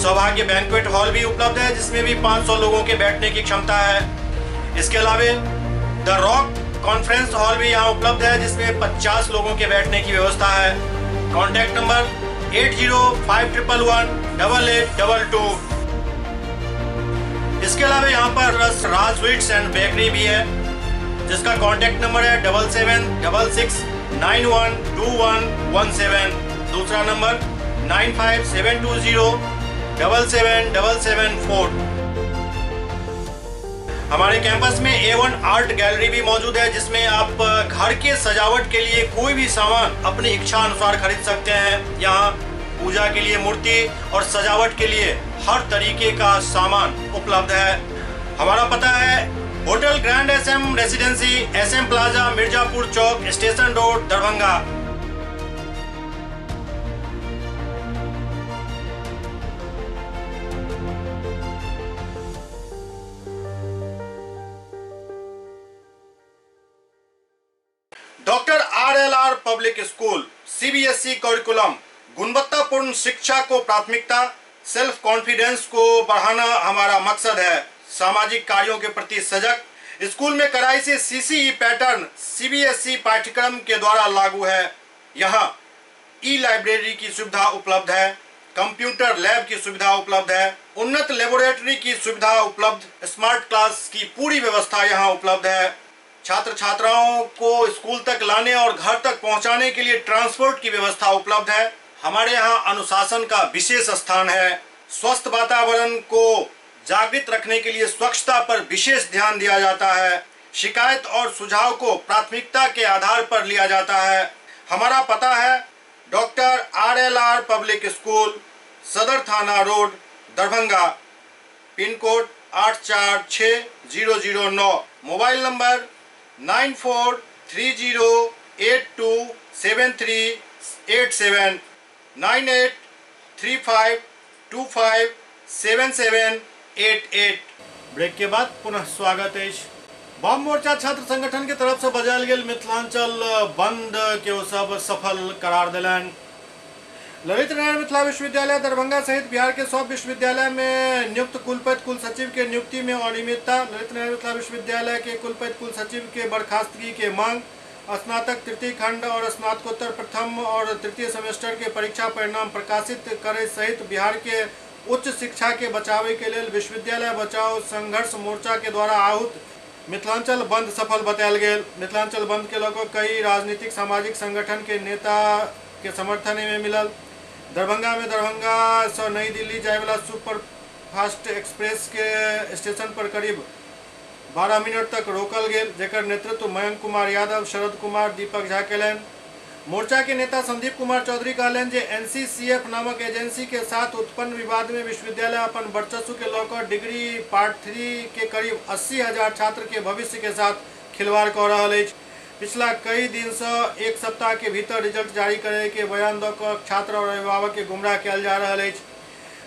सौभाग्य बैंक्वेट हॉल भी उपलब्ध है, जिसमें भी 500 लोगों के बैठने की क्षमता है। इसके अलावा द रॉक कॉन्फ्रेंस हॉल भी यहाँ उपलब्ध है, जिसमें 50 लोगों के बैठने की व्यवस्था है। Contact number 8051118822। इसके अलावा यहाँ पर राज स्वीट्स एंड बेकरी भी है, जिसका कॉन्टैक्ट नंबर है 7766912117। दूसरा नंबर 9572077774। हमारे कैंपस में A1 आर्ट गैलरी भी मौजूद है, जिसमें आप घर के सजावट के लिए कोई भी सामान अपनी इच्छा अनुसार खरीद सकते हैं। यहाँ पूजा के लिए मूर्ति और सजावट के लिए हर तरीके का सामान उपलब्ध है। हमारा पता है hotel grand SM residency, SM plaza, Mirzapur चौक, station road, Darbhanga. Doctor RLR public school, CBSE curriculum, गुणवत्तापूर्ण शिक्षा को प्राथमिकता, सेल्फ कॉन्फिडेंस को बढ़ाना हमारा मकसद है। सामाजिक कार्यों के प्रति सजग। स्कूल में कड़ाई से CCE पैटर्न CBSE पाठ्यक्रम के द्वारा लागू है। यहाँ लाइब्रेरी की सुविधा उपलब्ध है, कंप्यूटर लैब की सुविधा उपलब्ध है, उन्नत लेबोरेटरी की सुविधा उपलब्ध, स्मार्ट क्लास की पूरी व्यवस्था यहाँ उपलब्ध है। छात्र छात्राओं को स्कूल तक लाने और घर तक पहुँचाने के लिए ट्रांसपोर्ट की व्यवस्था उपलब्ध है। हमारे यहाँ अनुशासन का विशेष स्थान है। स्वस्थ वातावरण को जागृत रखने के लिए स्वच्छता पर विशेष ध्यान दिया जाता है। शिकायत और सुझाव को प्राथमिकता के आधार पर लिया जाता है। हमारा पता है doctor RLR public School, Sadar Thana Road, Darbhanga. Pin code 846009। Mobile number 9430827387, 9835257788। Break के बाद पुनः स्वागत है। वाम मोर्चा छात्र संगठन के तरफ से बजायल गेल मिथिलांचल बंद के ओ सब सफल करार दिलन। ललित नारायण मिथिला विश्वविद्यालय दरभंगा सहित बिहार के सब विश्वविद्यालय में नियुक्त कुलपति कुल सचिव के नियुक्ति में अनियमितता। ललित नारायण मिथिला विश्वविद्यालय के कुलपति कुल सचिव के बर्खास्तगी के मांग। स्नातक तृतीय खंड और स्नातकोत्तर प्रथम और तृतीय सेमेस्टर के परीक्षा परिणाम प्रकाशित करे सहित बिहार के उच्च शिक्षा के बचावे के लिए विश्वविद्यालय बचाओ संघर्ष मोर्चा के द्वारा आहूत मिथिलांचल बंद सफल बतायल गेल। मिथिलांचल बंद के लोगों कई राजनीतिक सामाजिक संगठन के नेता के समर्थन में मिलल। दरभंगा में दरभंगा से नई दिल्ली जाए वाला सुपर फास्ट एक्सप्रेस के स्टेशन पर करीब 12 मिनट तक रोकल गेल, जेकर नेतृत्व मयंक कुमार यादव, शरद कुमार, दीपक झा केलन। मोर्चा के नेता संदीप कुमार चौधरी कहलन जे NCCF नामक एजेंसी के साथ उत्पन्न विवाद में विश्वविद्यालय अपन वर्चस्व के लौकर डिग्री पार्ट 3 के करीब 80,000 छात्र के भविष्य के साथ खिलवाड़ कर रहा है। पिछला कई दिन से एक सप्ताह के भीतर रिजल्ट जारी करे के बयान दऽ कऽ छात्र और अभिभावक के गुमराह कयल जा रहल अछि।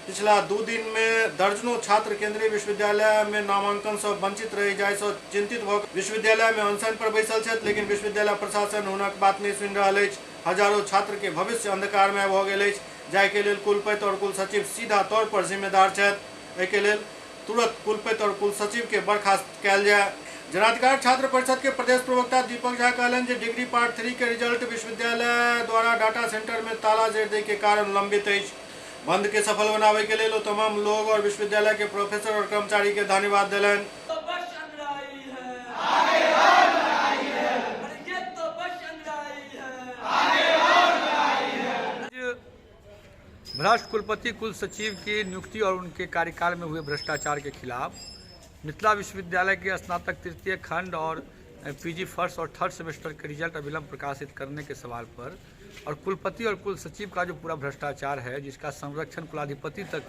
पिछला 2 दिन में दर्जनों छात्र केंद्रीय विश्वविद्यालय में नामांकन से वंचित रहि जाय से चिंतित भऽ विश्वविद्यालय में अनशन पर बैसल छथि, लेकिन विश्वविद्यालय प्रशासन हुनक बात नहीं सुनि रहल अछि। हजारों छात्र के भविष्य अंधकार में भऽ गेल अछि, जाय के लेल कुलपति और कुल सचिव सीधा तौर पर जिम्मेदार छथि। एहि के लेल तुरंत कुलपति और कुल सचिव के बर्खास्त कयल जाय। जनाधिकार छात्र परिषद के प्रदेश प्रवक्ता दीपक झा कहलन जे डिग्री पार्ट 3 के रिजल्ट विश्वविद्यालय द्वारा डाटा सेंटर में ताला जड़ि दै के कारण लंबित अछि। बंद के सफल बनावे के लेल तमाम लोग और विश्वविद्यालय के प्रोफेसर और कर्मचारी के धन्यवाद दिलन। भ्रष्ट कुलपति कुल सचिव की नियुक्ति और उनके कार्यकाल में हुए भ्रष्टाचार के खिलाफ मिथिला विश्वविद्यालय के स्नातक तृतीय खंड और पीजी फर्स्ट और थर्ड सेमेस्टर के रिजल्ट अविलंब प्रकाशित करने के सवाल पर और कुलपति और कुल सचिव का जो पूरा भ्रष्टाचार है, जिसका संरक्षण कुलाधिपति तक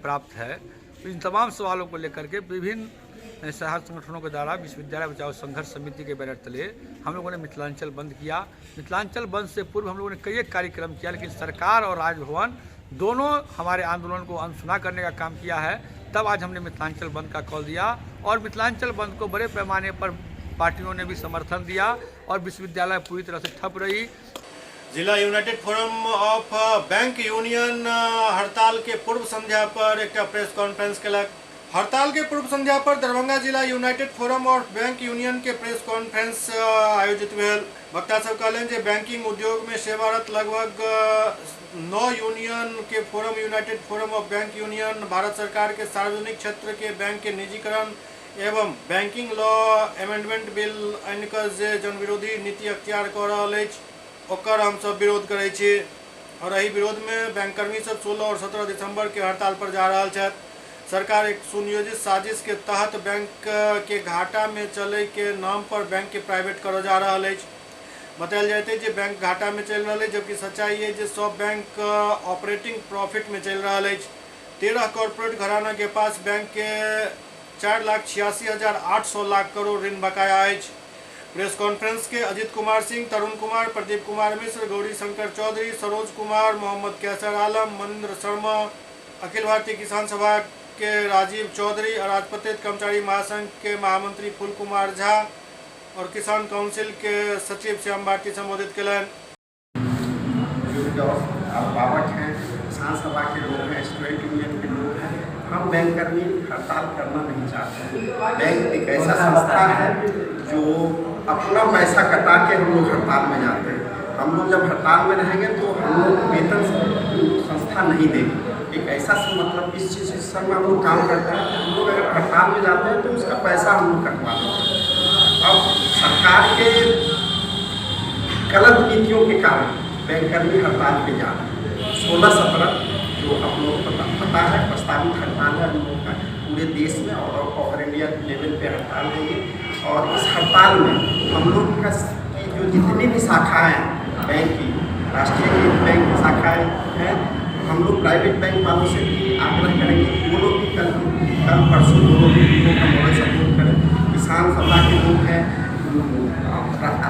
प्राप्त है, इन तमाम सवालों को लेकर के विभिन्न सहायक संगठनों के द्वारा विश्वविद्यालय बचाओ संघर्ष समिति के बैनर तले हम लोगों ने मिथिलांचल बंद किया। मिथिलांचल बंद से पूर्व हम लोगों ने कई एक कार्यक्रम किया, लेकिन सरकार और राजभवन दोनों हमारे आंदोलन को अनसुना करने का काम किया है। तब आज हमने मिथिलांचल बंद का कॉल दिया और मिथिलांचल बंद को बड़े पैमाने पर पार्टियों ने भी समर्थन दिया और विश्वविद्यालय पूरी तरह से ठप रही। जिला United forum of bank union हड़ताल के पूर्व संध्या पर एक प्रेस कॉन्फ्रेंस केलक। हड़ताल के पूर्व संध्या पर दरभंगा जिला United forum of bank union के प्रेस कॉन्फ्रेंस आयोजित भेल। वक्ता सब कहलन जे बैंकिंग उद्योग में सेवारत लगभग 9 यूनियन के forum United forum of bank union Bharat सरकार के सार्वजनिक क्षेत्र के बैंक के निजीकरण एवं बैंकिंग लॉ अमेंडमेंट बिल आनि कऽ जे जनविरोधी नीति अख्तियार कऽ रहल अछि, ओकर हम सब विरोध करै छी और एहि विरोध में बैंककर्मी सब 16 और 17 दिसंबर के हड़ताल पर जा रहल छथि। सरकार एक सुनियोजित साजिश के तहत बैंक के घाटा में चले के नाम पर बैंक के प्राइवेट करल जा रहा है। बतायल जाते जे बैंक घाटा में चल रहा है, जबकि सच्चाई है जे सब बैंक ऑपरेटिंग प्रॉफिट में चल रहा है। 13 कॉर्पोरेट घराना के पास बैंक के 4,86,800 लाख करोड़ ऋण बकाया है। प्रेस कॉन्फ्रेंस के अजित कुमार सिंह, तरुण कुमार, प्रदीप कुमार मिश्र, गौरी शंकर चौधरी, सरोज कुमार, मोहम्मद कैसर आलम, मनिंद्र शर्मा, अखिल भारतीय किसान सभा के राजीव चौधरी, राजपत्रित कर्मचारी महासंघ के महामंत्री फूल कुमार झा और किसान काउंसिल के सचिव श्याम भारती संबोधित कलन। अभिभावक हैं, किसान सभा के लोग हैं, स्टूडेंट यूनियन के लोग हैं, हम बैंक कर्मी हड़ताल करना नहीं चाहते। बैंक एक ऐसा संस्था है जो अपना पैसा कटा के हम लोग हड़ताल में जाते हैं। हम लोग जब हड़ताल में रहेंगे तो हम लोग वेतन संस्था नहीं देगी। एक ऐसा मतलब इस चीज़ में हम लोग काम करते हैं। हम लोग अगर हड़ताल में जाते हैं तो उसका पैसा हम लोग कटवा देते हैं। अब सरकार के गलत नीतियों के कारण बैंककर्मी हड़ताल पे जा रहे हैं। 16-17 जो आप लोग पता है प्रस्तावित हड़ताल है हम लोग का पूरे देश में और ऑल इंडिया लेवल पे हड़ताल है ये। और इस हड़ताल में हम लोग का जो जितनी भी शाखाएँ बैंक की, राष्ट्रीय बैंक की शाखाएँ हैं, हम लोग प्राइवेट बैंक वालों से भी आग्रह करेंगे वो लोग भी कल परसों दोनों भी का मॉडल सपोर्ट करें। किसान सभा के लोग हैं,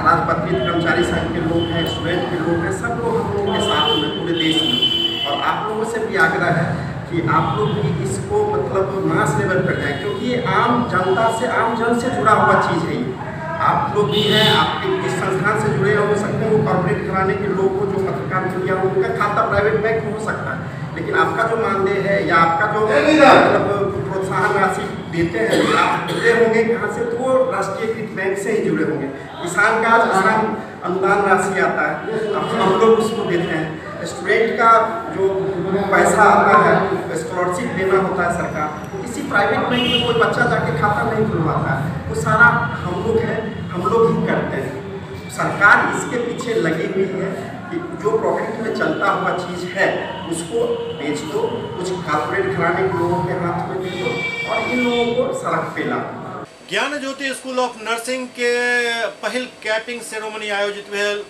राजपत्रित कर्मचारी संघ के लोग हैं, स्टूडेंट के लोग हैं, सब लोग हम लोगों के साथ में पूरे देश में। और आप लोगों से भी आग्रह है कि आप लोग भी इसको मतलब मास लेवल पर जाएँ, क्योंकि ये आम जनता से, आम जन से जुड़ा हुआ चीज़ है ये। आप लोग भी हैं, आपके इस संस्थान से जुड़े हो सकते हैं, वो कॉर्पोरेट घराने के लोग को जो पत्रकार मीडिया हो उनका खाता प्राइवेट बैंक में हो सकता है, लेकिन आपका जो मानदेय है या आपका जो मतलब प्रोत्साहन राशि देते हैं आप जुड़े होंगे कहाँ से, तो वो राष्ट्रीयकृत बैंक से ही जुड़े होंगे। किसान का किसान अनुदान राशि आता है, अब हम लोग उसको देते हैं। स्टूडेंट का जो पैसा आता है, स्कॉलरशिप देना होता है सरकार, किसी प्राइवेट बैंक में कोई बच्चा जाके खाता नहीं खुलवाता है, वो सारा हम लोग हैं, हम लोग ही करते हैं। सरकार इसके पीछे लगी हुई है कि जो प्रॉफिट में चलता हुआ चीज़ है उसको बेच दो, कुछ कॉर्पोरेट घराने के लोगों के हाथ में दे दो और इन लोगों को सड़क पे ला दो। ज्ञान ज्योति स्कूल ऑफ नर्सिंग के पहिल कैपिंग सेरेमनी आयोजित भेल।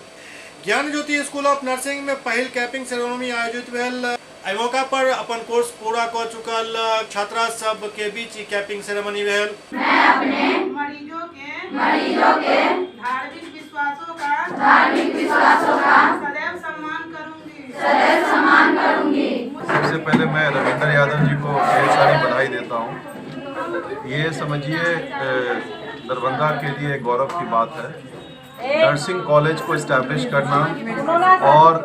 ज्ञान ज्योति स्कूल ऑफ नर्सिंग में पहिल कैपिंग सेरेमनी आयोजित भेल। एहि मौका पर अपन कोर्स पूरा कर चुकल छात्रा सब के बीच कैपिंग सेरेमनी भेल। मैं अपने मरीजों के धार्मिक धार्मिक विश्वासों का सदैव सम्मान करूंगी। सबसे पहले मैं रविंद्र यादव जी को ढेर सारी बधाई देता हूँ। ये समझिए दरभंगा के लिए गौरव की बात है। नर्सिंग कॉलेज को इस्टेब्लिश करना और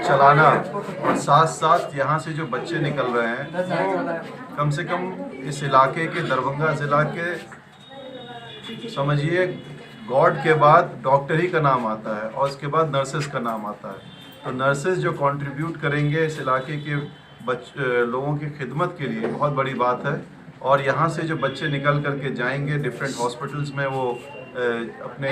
चलाना और साथ साथ यहाँ से जो बच्चे निकल रहे हैं, कम से कम इस इलाके के दरभंगा ज़िला के समझिए गॉड के बाद डॉक्टर ही का नाम आता है और उसके बाद नर्सेस का नाम आता है। तो नर्सेस जो कंट्रीब्यूट करेंगे इस इलाके के लोगों की खिदमत के लिए बहुत बड़ी बात है। और यहाँ से जो बच्चे निकल करके जाएंगे डिफरेंट हॉस्पिटल्स में, वो अपने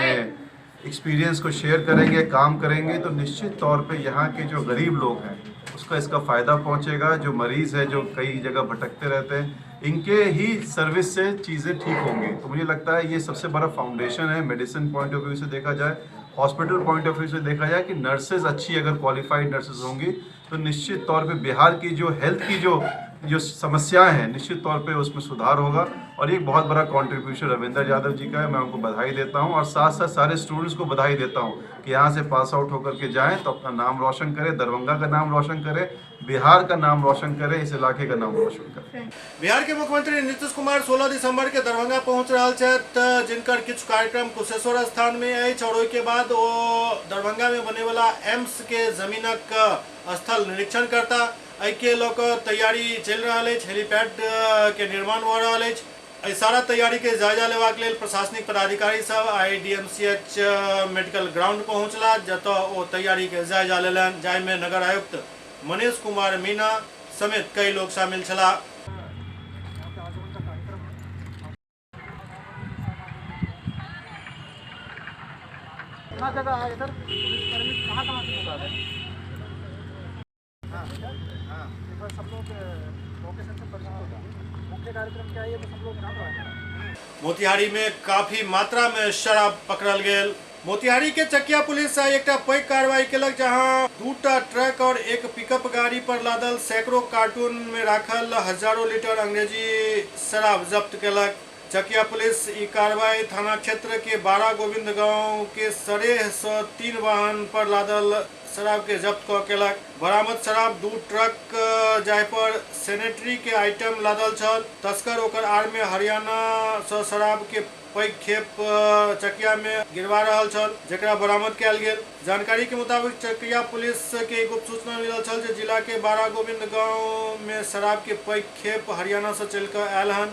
एक्सपीरियंस को शेयर करेंगे, काम करेंगे, तो निश्चित तौर पे यहाँ के जो गरीब लोग हैं उसका इसका फ़ायदा पहुँचेगा। जो मरीज़ है जो कई जगह भटकते रहते हैं, इनके ही सर्विस से चीज़ें ठीक होंगी। तो मुझे लगता है ये सबसे बड़ा फाउंडेशन है मेडिसिन पॉइंट ऑफ व्यू से देखा जाए, हॉस्पिटल पॉइंट ऑफ व्यू से देखा जाए कि नर्सेज अच्छी अगर क्वालिफाइड नर्सेज होंगी तो निश्चित तौर पे बिहार की जो हेल्थ की जो समस्याएं हैं निश्चित तौर पे उसमें सुधार होगा। और एक बहुत बड़ा कंट्रीब्यूशन रविंद्र यादव जी का है, मैं उनको बधाई देता हूं और साथ साथ सारे स्टूडेंट्स को बधाई देता हूं कि यहाँ से पास आउट होकर के जाएं तो अपना नाम रोशन करें, दरभंगा का नाम रोशन करें, बिहार का नाम रोशन करें, इस इलाके का नाम रोशन करें। बिहार के मुख्यमंत्री नीतीश कुमार 16 दिसंबर के दरभंगा पहुंच रहा है, जिनकर कुछ कार्यक्रम कुशेश्वर स्थान में है और ओहि के बाद वो दरभंगा में बने वाला एम्स के जमीनक स्थल निरीक्षण करता। एहि के लऽ कऽ तैयारी चलि रहल अछि, हेलीपैड के निर्माण भऽ रहल अछि। एहि सारा तैयारी के जायजा लेबाक लेल प्रशासनिक पदाधिकारी सब आई DMCH मेडिकल ग्राउंड पहुंचला, जतऽ ओ तैयारी के जायजा लेलनि, जाहिमे नगर आयुक्त मनीष कुमार मीणा समेत कई लोग शामिल छलाह। मोतिहारी में काफी मात्रा में शराब पकड़ल गेल। मोतिहारी के चकिया पुलिस एक पैघ कार्रवाई केलक, जहां 2टा ट्रक और एक पिकअप गाड़ी पर लादल सैकड़ों कार्टून में राखल हजारों लीटर अंग्रेजी शराब जब्त केलक। चकिया पुलिस ई कार्रवाई थाना क्षेत्र के 12 गोविंद गांव के सरेह से 3 वाहन पर लादल शराब के जब्त केलक। बरामद शराब 2 ट्रक जाहि पर सैनिटरी के आइटम लादल छल। तस्कर ओकर आड़ में हरियाणा से शराब के पैघ खेप चकिया में गिरवा रहल छल, जेकरा बरामद कयल गेल। जानकारी के मुताबिक चकिया पुलिस के गुप्त सूचना मिलल छल जे जिला के 12 गोविंद गांव में शराब के पैघ खेप हरियाणा से चल कर आयल हन।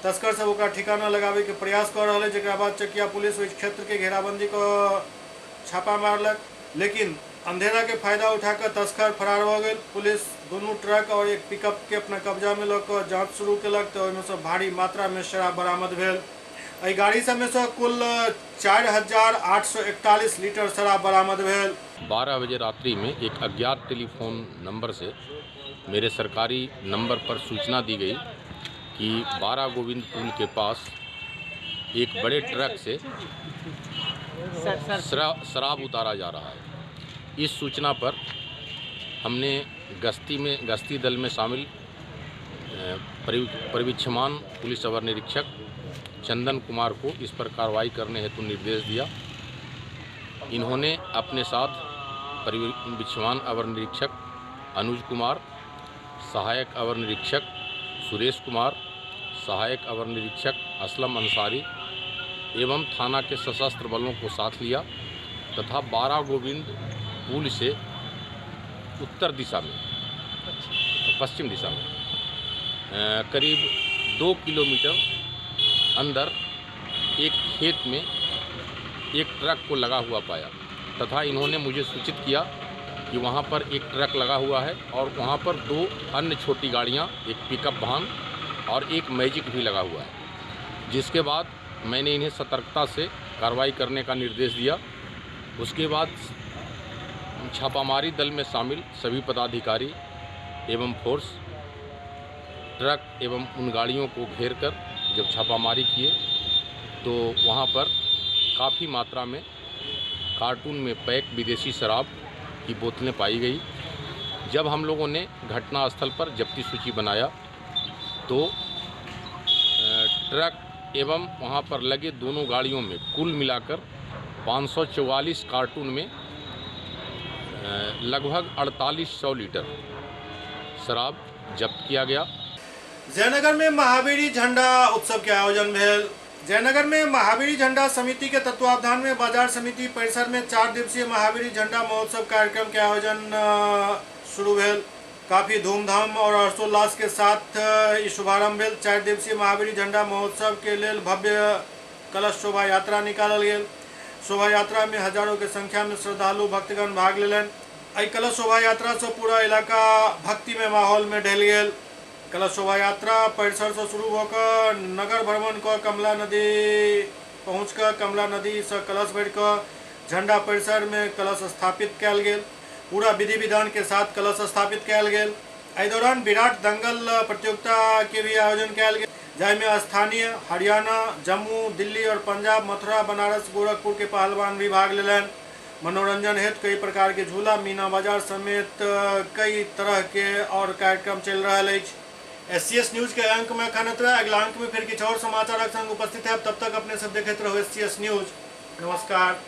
तस्कर सब ओकरा ठिकाना लगावे के प्रयास कर रहे, जेकरा बाद चकिया पुलिस ओहि क्षेत्र के घेराबंदी को छापा मारलक, लेकिन अंधेरा के फायदा उठाकर तस्कर फरार हो गए। पुलिस दोनों ट्रक और एक पिकअप के अपना कब्जा में लऽ जांच शुरू केलक, तो ओहिमे से भारी मात्रा में शराब बरामद भेल। एहि गाड़ी सब में से कुल 4841 लीटर शराब बरामद भेल। 12 बजे रात्रि में एक अज्ञात टेलीफोन नंबर से मेरे सरकारी नंबर पर सूचना दी गई कि 12 गोविंद पुल के पास एक बड़े ट्रक से शराब उतारा जा रहा है। इस सूचना पर हमने गश्ती दल में शामिल परिवीक्षमान पुलिस अवर निरीक्षक चंदन कुमार को इस पर कार्रवाई करने हेतु निर्देश दिया। इन्होंने अपने साथ परिवीक्षमान अवर निरीक्षक अनुज कुमार, सहायक अवर निरीक्षक सुरेश कुमार, सहायक अवर निरीक्षक असलम अंसारी एवं थाना के सशस्त्र बलों को साथ लिया तथा 12 गोविंद पुल से उत्तर दिशा में, पश्चिम दिशा में करीब 2 किलोमीटर अंदर एक खेत में एक ट्रक को लगा हुआ पाया तथा इन्होंने मुझे सूचित किया कि वहां पर एक ट्रक लगा हुआ है और वहां पर 2 अन्य छोटी गाड़ियां, एक पिकअप वाहन और एक मैजिक भी लगा हुआ है। जिसके बाद मैंने इन्हें सतर्कता से कार्रवाई करने का निर्देश दिया। उसके बाद छापामारी दल में शामिल सभी पदाधिकारी एवं फोर्स ट्रक एवं उन गाड़ियों को घेर कर जब छापामारी किए तो वहां पर काफ़ी मात्रा में कार्टून में पैक विदेशी शराब की बोतलें पाई गई। जब हम लोगों ने घटनास्थल पर जब्ती सूची बनाया तो ट्रक एवं वहां पर लगे दोनों गाड़ियों में कुल मिलाकर 544 कार्टून में लगभग 4800 लीटर शराब जब्त किया गया। जयनगर में महावीरी झंडा उत्सव के आयोजन भेल। जयनगर में महावीरी झंडा समिति के तत्वावधान में बाजार समिति परिसर में 4 दिवसीय महावीरी झंडा महोत्सव कार्यक्रम के आयोजन शुरू भेल। काफी धूमधाम और हर्षोल्लास के साथ ई शुभारंभ भेल। 4 दिवसीय महावीरी झंडा महोत्सव के लेल भव्य कलश शोभा यात्रा निकालल गेल। शोभा यात्रा में हजारों के संख्या में श्रद्धालु भक्तगण भाग लेलन। एहि कलश शोभा यात्रा से पूरा इलाका भक्तिमय माहौल में ढल गेल। कलश शोभा यात्रा परिसर से शुरू होकर नगर भ्रमण कर कमला नदी पहुँचकर कमला नदी से कलश भर कर झंडा परिसर में कलश स्थापित कयल गेल। पूरा विधि विधान के साथ कलश स्थापित कयल गेल। एहि दौरान विराट दंगल प्रतियोगिता के भी आयोजन कयल गेल, जाहिमे स्थानीय हरियाणा, जम्मू, दिल्ली और पंजाब, मथुरा, बनारस, गोरखपुर के पहलवान भी भाग लेलन। मनोरंजन हेतु कई प्रकार के झूला, मीना बाजार समेत कई तरह के और कार्यक्रम चल रहा है। SCS न्यूज के अंक में खनत अगला अंक में फिर किछु और समाचार संग उपस्थित है। तब तक अपने सब देखते रहो SCS न्यूज। नमस्कार।